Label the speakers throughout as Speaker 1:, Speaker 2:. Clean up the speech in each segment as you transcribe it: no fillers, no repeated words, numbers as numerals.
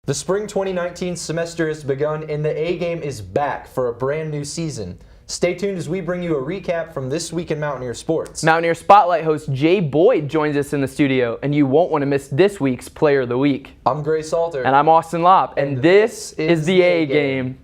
Speaker 1: The spring 2019 semester has begun and the A game is back for a brand new season. Stay tuned as we bring you a recap from this week in Mountaineer sports.
Speaker 2: Mountaineer Spotlight host Jay Boyd joins us in the studio, and you won't want to miss this week's Player of the Week.
Speaker 1: I'm Gray Salter.
Speaker 2: And I'm Austen Lopp, and this is the A game.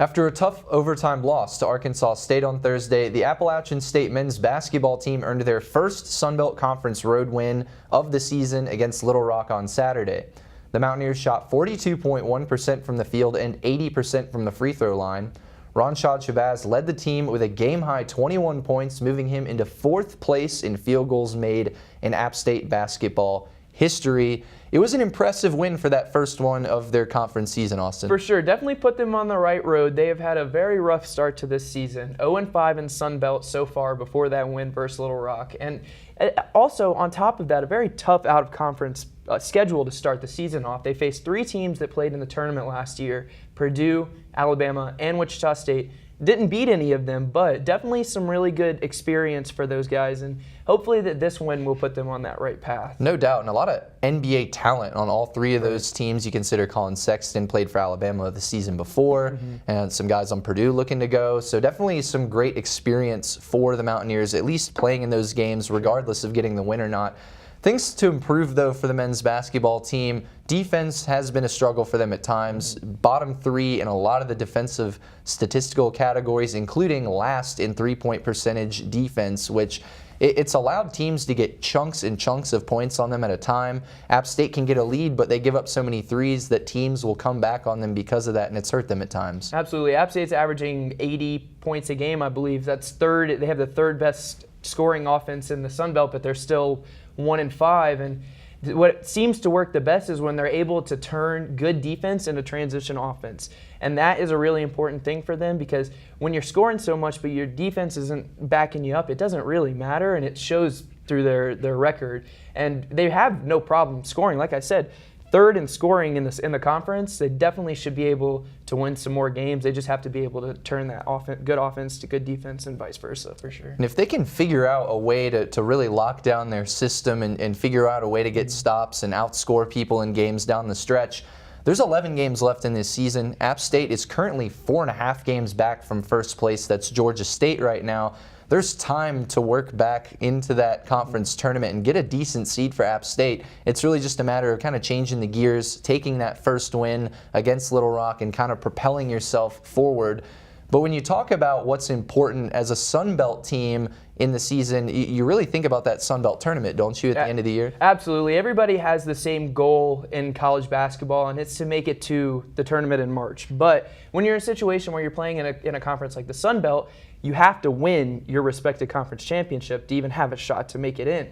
Speaker 1: After a tough overtime loss to Arkansas State on Thursday, the Appalachian State men's basketball team earned their first Sun Belt Conference road win of the season against Little Rock on Saturday. The Mountaineers shot 42.1% from the field and 80% from the free throw line. Ronshad Shabazz led the team with a game-high 21 points, moving him into fourth place in field goals made in App State basketball history. It was an impressive win for that first one of their conference season, Austin.
Speaker 2: For sure. Definitely put them on the right road. They have had a very rough start to this season. 0-5 in Sun Belt so far before that win versus Little Rock. And also, on top of that, a very tough out-of-conference schedule to start the season off. They faced three teams that played in the tournament last year: Purdue, Alabama, and Wichita State. Didn't beat any of them, but definitely some really good experience for those guys, and hopefully that this win will put them on that right path.
Speaker 1: No doubt, and a lot of NBA talent on all three of those teams. You consider Colin Sexton played for Alabama the season before, and some guys on Purdue looking to go. So definitely some great experience for the Mountaineers, at least playing in those games regardless of getting the win or not. Things to improve, though, for the men's basketball team. Defense has been a struggle for them at times. Bottom three in a lot of the defensive statistical categories, including last in three-point percentage defense, which it's allowed teams to get chunks and chunks of points on them at a time. App State can get a lead, but they give up so many threes that teams will come back on them because of that, and it's hurt them at times.
Speaker 2: Absolutely. App State's averaging 80 points a game, I believe. That's third. They have the third best scoring offense in the Sun Belt, but they're still 1-5, and what seems to work the best is when they're able to turn good defense into transition offense. And that is a really important thing for them, because when you're scoring so much but your defense isn't backing you up, it doesn't really matter, and it shows through their record. And they have no problem scoring. Like I said, third in scoring in the conference. They definitely should be able to win some more games. They just have to be able to turn that good offense to good defense and vice versa, for sure.
Speaker 1: And if they can figure out a way to really lock down their system and figure out a way to get stops and outscore people in games down the stretch, there's 11 games left in this season. App State is currently 4.5 games back from first place. That's Georgia State right now. There's time to work back into that conference tournament and get a decent seed for App State. It's really just a matter of kind of changing the gears, taking that first win against Little Rock and kind of propelling yourself forward. But when you talk about what's important as a Sun Belt team in the season, you really think about that Sun Belt tournament, don't you, at the end of the year?
Speaker 2: Absolutely. Everybody has the same goal in college basketball, and it's to make it to the tournament in March. But when you're in a situation where you're playing in a conference like the Sun Belt, you have to win your respective conference championship to even have a shot to make it in.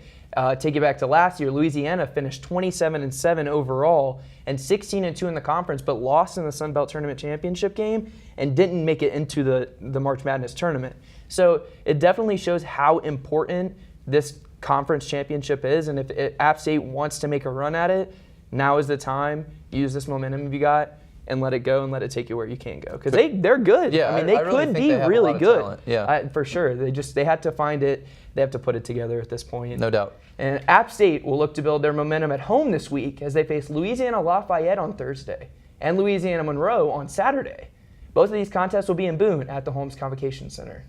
Speaker 2: Take it back to last year, Louisiana finished 27-7 overall and 16-2 in the conference, but lost in the Sun Belt Tournament Championship game and didn't make it into the March Madness tournament. So it definitely shows how important this conference championship is, and if App State wants to make a run at it, now is the time. Use this momentum you got and let it go and let it take you where you can go, because they're good.
Speaker 1: Yeah,
Speaker 2: I mean, they
Speaker 1: really
Speaker 2: could
Speaker 1: think
Speaker 2: be
Speaker 1: they have
Speaker 2: really
Speaker 1: a lot of
Speaker 2: good.
Speaker 1: talent. Yeah,
Speaker 2: for sure. They had to find it. They have to put it together at this point.
Speaker 1: No doubt.
Speaker 2: And App State will look to build their momentum at home this week as they face Louisiana Lafayette on Thursday and Louisiana Monroe on Saturday. Both of these contests will be in Boone at the Holmes Convocation Center.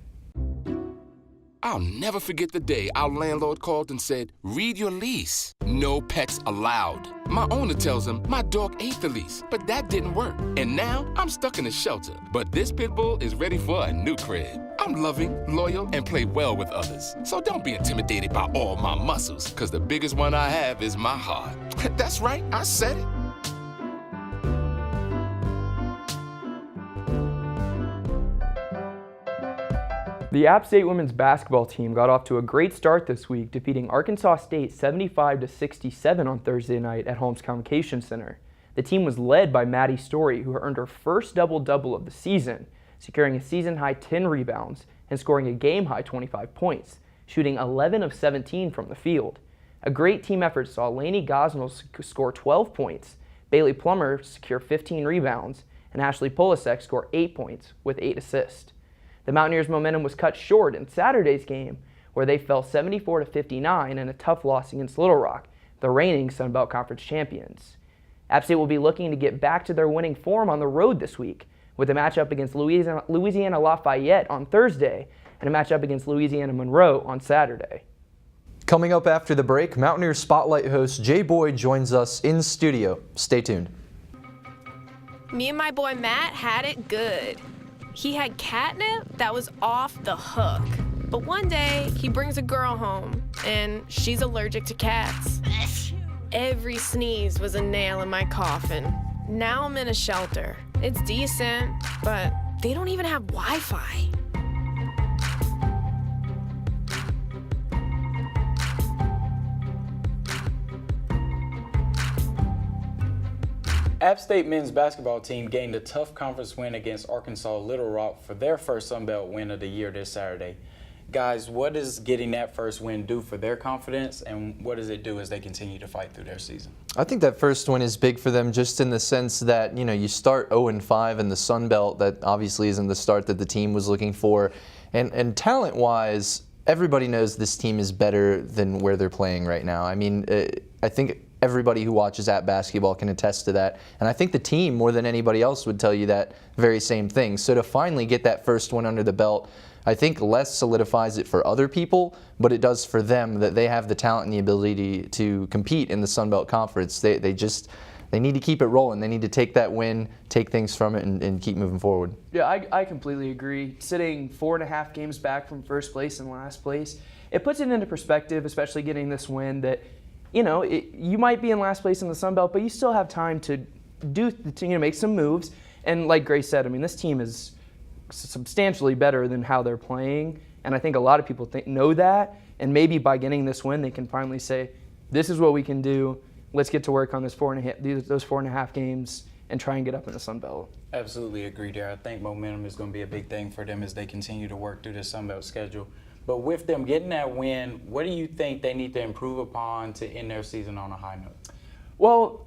Speaker 3: I'll never forget the day our landlord called and said, "Read your lease. No pets allowed." My owner tells him my dog ate the lease, but that didn't work. And now I'm stuck in a shelter. But this pit bull is ready for a new crib. I'm loving, loyal, and play well with others. So don't be intimidated by all my muscles, because the biggest one I have is my heart. That's right, I said it.
Speaker 2: The App State women's basketball team got off to a great start this week, defeating Arkansas State 75-67 on Thursday night at Holmes Convocation Center. The team was led by Maddie Story, who earned her first double-double of the season, securing a season-high 10 rebounds and scoring a game-high 25 points, shooting 11 of 17 from the field. A great team effort saw Lainey Gosnell score 12 points, Bailey Plummer secure 15 rebounds, and Ashley Polasek score 8 points with 8 assists. The Mountaineers' momentum was cut short in Saturday's game, where they fell 74-59 in a tough loss against Little Rock, the reigning Sun Belt Conference champions. App State will be looking to get back to their winning form on the road this week, with a matchup against Louisiana Lafayette on Thursday and a matchup against Louisiana Monroe on Saturday.
Speaker 1: Coming up after the break, Mountaineers Spotlight host Jay Boyd joins us in studio. Stay tuned.
Speaker 4: Me and my boy Matt had it good. He had catnip that was off the hook. But one day, he brings a girl home, and she's allergic to cats. Every sneeze was a nail in my coffin. Now I'm in a shelter. It's decent, but they don't even have Wi-Fi.
Speaker 5: App State men's basketball team gained a tough conference win against Arkansas Little Rock for their first Sun Belt win of the year this Saturday. Guys, what does getting that first win do for their confidence, and what does it do as they continue to fight through their season?
Speaker 1: I think that first win is big for them just in the sense that, you start 0-5 in the Sun Belt. That obviously isn't the start that the team was looking for. And talent-wise, everybody knows this team is better than where they're playing right now. I mean, I think everybody who watches App basketball can attest to that. And I think the team, more than anybody else, would tell you that very same thing. So to finally get that first one under the belt, I think less solidifies it for other people, but it does for them that they have the talent and the ability to compete in the Sun Belt Conference. They need to keep it rolling. They need to take that win, take things from it, and keep moving forward.
Speaker 2: Yeah, I completely agree. Sitting 4.5 games back from first place and last place, it puts it into perspective, especially getting this win, that you might be in last place in the Sun Belt, but you still have time to make some moves. And like Grace said, I mean, this team is substantially better than how they're playing, and I think a lot of people know that. And maybe by getting this win, they can finally say, "This is what we can do. Let's get to work on those 4.5 games and try and get up in the Sun Belt."
Speaker 5: Absolutely agree there. I think momentum is going to be a big thing for them as they continue to work through the Sun Belt schedule. But with them getting that win, what do you think they need to improve upon to end their season on a high note?
Speaker 2: Well,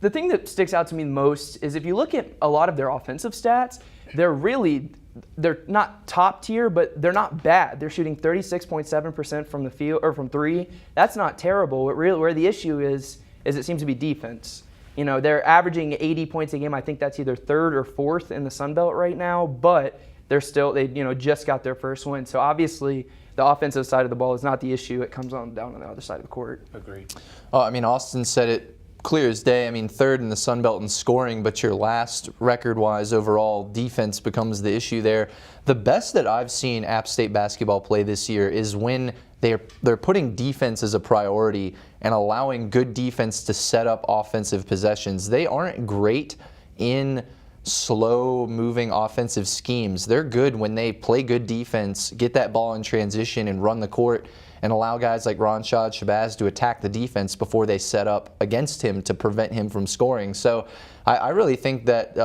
Speaker 2: the thing that sticks out to me most is if you look at a lot of their offensive stats, they're not top tier, but they're not bad. They're shooting 36.7% from the field or from three. That's not terrible. Where the issue is it seems to be defense. They're averaging 80 points a game. I think that's either third or fourth in the Sun Belt right now, but they just got their first win. So obviously the offensive side of the ball is not the issue. It comes down on the other side of the court.
Speaker 5: Agreed.
Speaker 1: Austen said it clear as day. Third in the Sun Belt in scoring, but your last record-wise overall defense becomes the issue there. The best that I've seen App State basketball play this year is when they're putting defense as a priority and allowing good defense to set up offensive possessions. They aren't great in slow-moving offensive schemes. They're good when they play good defense, get that ball in transition, and run the court, and allow guys like Ronshad Shabazz to attack the defense before they set up against him to prevent him from scoring. So I really think that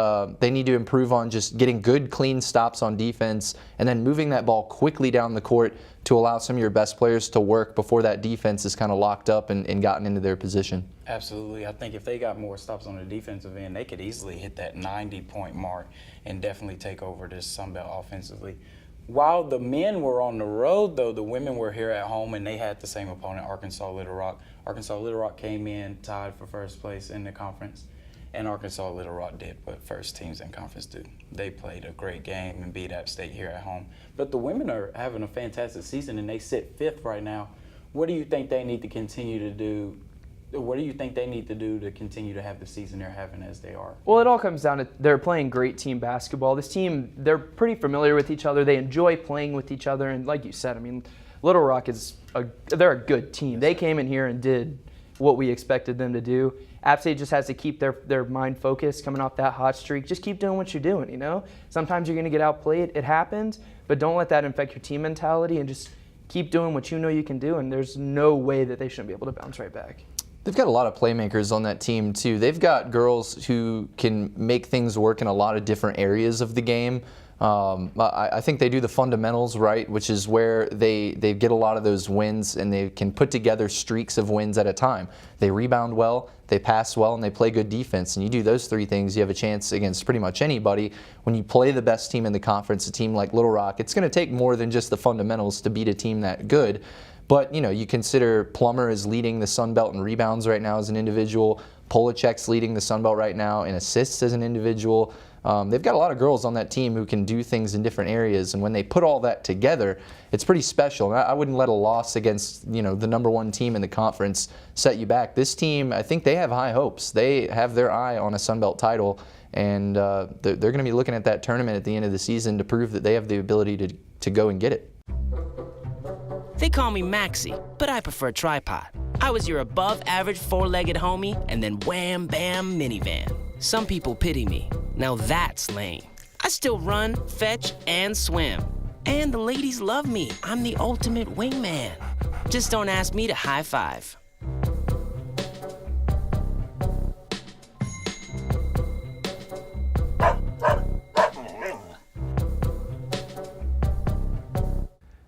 Speaker 1: they need to improve on just getting good, clean stops on defense and then moving that ball quickly down the court to allow some of your best players to work before that defense is kind of locked up and gotten into their position.
Speaker 5: Absolutely. I think if they got more stops on the defensive end, they could easily hit that 90-point mark and definitely take over this Sun Belt offensively. While the men were on the road, though, the women were here at home, and they had the same opponent, Arkansas Little Rock. Arkansas Little Rock came in tied for first place in the conference, and Arkansas Little Rock did what first teams in conference do. They played a great game and beat App State here at home. But the women are having a fantastic season, and they sit fifth right now. What do you think they need to continue to do? What do you think they need to do to continue to have the season they're having as they are?
Speaker 2: Well, it all comes down to they're playing great team basketball. This team, they're pretty familiar with each other. They enjoy playing with each other. And like you said, Little Rock they're a good team. They came in here and did what we expected them to do. App State just has to keep their mind focused coming off that hot streak. Just keep doing what you're doing, Sometimes you're going to get outplayed. It happens. But don't let that infect your team mentality and just keep doing what you know you can do. And there's no way that they shouldn't be able to bounce right back.
Speaker 1: They've got a lot of playmakers on that team, too. They've got girls who can make things work in a lot of different areas of the game. I think they do the fundamentals right, which is where they get a lot of those wins, and they can put together streaks of wins at a time. They rebound well, they pass well, and they play good defense. And you do those three things, you have a chance against pretty much anybody. When you play the best team in the conference, a team like Little Rock, it's going to take more than just the fundamentals to beat a team that good. But, you consider Plummer is leading the Sun Belt in rebounds right now as an individual. Polachek's leading the Sun Belt right now in assists as an individual. They've got a lot of girls on that team who can do things in different areas, and when they put all that together, it's pretty special. And I wouldn't let a loss against the #1 team in the conference set you back. This team, I think they have high hopes. They have their eye on a Sun Belt title, and they're going to be looking at that tournament at the end of the season to prove that they have the ability to go and get it.
Speaker 6: They call me Maxie, but I prefer tripod. I was your above-average four-legged homie, and then wham, bam, minivan. Some people pity me. Now that's lame. I still run, fetch, and swim. And the ladies love me. I'm the ultimate wingman. Just don't ask me to high five.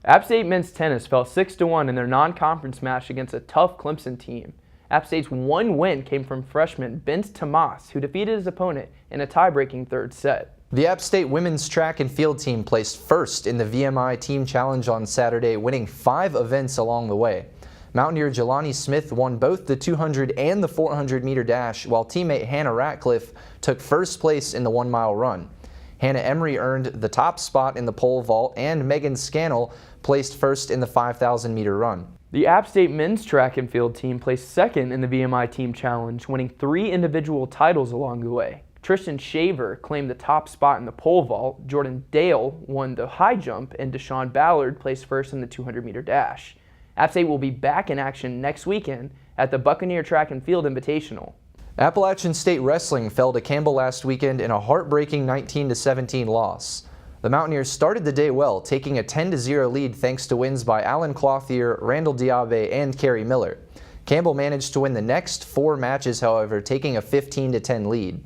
Speaker 2: App State men's tennis fell 6-1 in their non-conference match against a tough Clemson team. App State's one win came from freshman Bent Tomas, who defeated his opponent in a tie-breaking third set.
Speaker 1: The App State women's track and field team placed first in the VMI Team Challenge on Saturday, winning 5 events along the way. Mountaineer Jelani Smith won both the 200 and the 400-meter dash, while teammate Hannah Ratcliffe took first place in the 1-mile run. Hannah Emery earned the top spot in the pole vault, and Megan Scannell placed first in the 5,000-meter run.
Speaker 2: The App State men's track and field team placed second in the VMI Team Challenge, winning 3 individual titles along the way. Tristan Shaver claimed the top spot in the pole vault, Jordan Dale won the high jump, and Deshaun Ballard placed first in the 200-meter dash. App State will be back in action next weekend at the Buccaneer Track and Field Invitational.
Speaker 1: Appalachian State Wrestling fell to Campbell last weekend in a heartbreaking 19-17 loss. The Mountaineers started the day well, taking a 10-0 lead thanks to wins by Alan Clothier, Randall Diabe, and Kerry Miller. Campbell managed to win the next 4 matches, however, taking a 15-10 lead.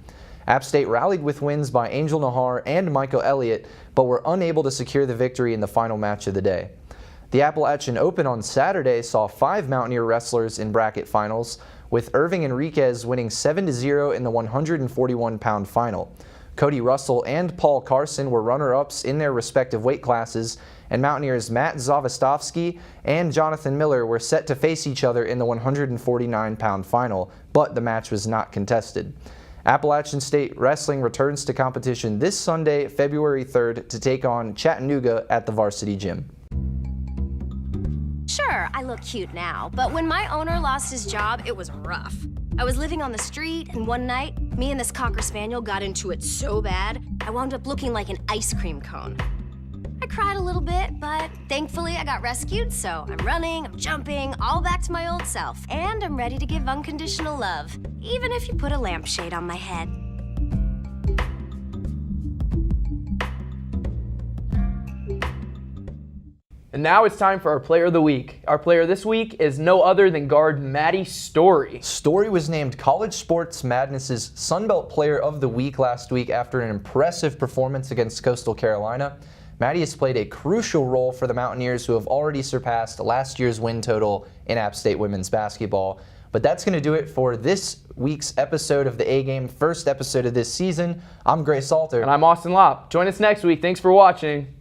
Speaker 1: App State rallied with wins by Angel Nahar and Michael Elliott, but were unable to secure the victory in the final match of the day. The Appalachian Open on Saturday saw 5 Mountaineer wrestlers in bracket finals, with Irving Enriquez winning 7-0 in the 141-pound final. Cody Russell and Paul Carson were runner-ups in their respective weight classes, and Mountaineers Matt Zavostovsky and Jonathan Miller were set to face each other in the 149-pound final, but the match was not contested. Appalachian State Wrestling returns to competition this Sunday, February 3rd, to take on Chattanooga at the Varsity Gym.
Speaker 7: Sure, I look cute now, but when my owner lost his job, it was rough. I was living on the street, and one night, me and this Cocker Spaniel got into it so bad, I wound up looking like an ice cream cone. I cried a little bit, but thankfully I got rescued, so I'm running, I'm jumping, all back to my old self, and I'm ready to give unconditional love, even if you put a lampshade on my head.
Speaker 2: And now it's time for our Player of the Week. Our player this week is no other than guard Maddie Story.
Speaker 1: Story was named College Sports Madness's Sunbelt Player of the Week last week after an impressive performance against Coastal Carolina. Maddie has played a crucial role for the Mountaineers, who have already surpassed last year's win total in App State women's basketball. But that's going to do it for this week's episode of the A-Game, first episode of this season. I'm Gray Salter.
Speaker 2: And I'm Austin Lopp. Join us next week. Thanks for watching.